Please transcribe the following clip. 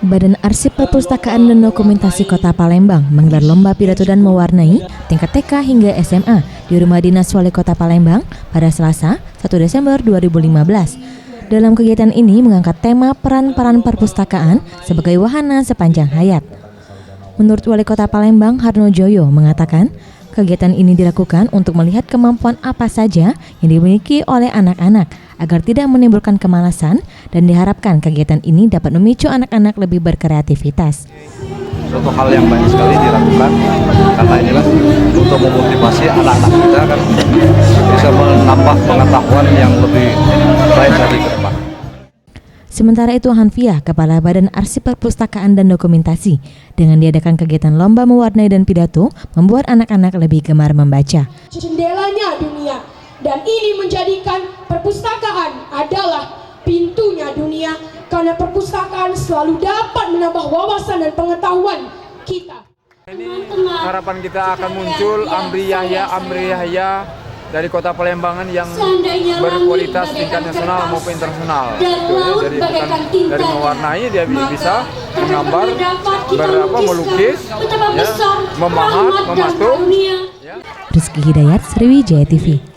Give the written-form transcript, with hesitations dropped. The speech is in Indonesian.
Badan Arsip Perpustakaan dan Dokumentasi Kota Palembang menggelar lomba pidato dan mewarnai tingkat TK hingga SMA di Rumah Dinas Wali Kota Palembang pada Selasa, 1 Desember 2015. Dalam kegiatan ini mengangkat tema peran-peran perpustakaan sebagai wahana sepanjang hayat. Menurut Wali Kota Palembang, Harno Joyo, mengatakan kegiatan ini dilakukan untuk melihat kemampuan apa saja yang dimiliki oleh anak-anak agar tidak menimbulkan kemalasan, dan diharapkan kegiatan ini dapat memicu anak-anak lebih berkreativitas. Suatu hal yang banyak sekali dilakukan karena ini kan untuk memotivasi anak-anak kita kan bisa menambah pengetahuan yang lebih baik dari ke depan. Sementara itu, Hanfiah, Kepala Badan Arsip Perpustakaan dan Dokumentasi, dengan diadakan kegiatan lomba mewarnai dan pidato, membuat anak-anak lebih gemar membaca. Jendelanya dunia, dan ini menjadikan perpustakaan adalah pintunya dunia, karena perpustakaan selalu dapat menambah wawasan dan pengetahuan kita. Ini harapan kita akan muncul Amri Yahya dari Kota Palembangan yang berkualitas tingkat nasional maupun internasional. Dari mewarnai dia bisa menggambar, melukis, memahat, mematuk. Rizky Hidayat, Sriwijaya TV.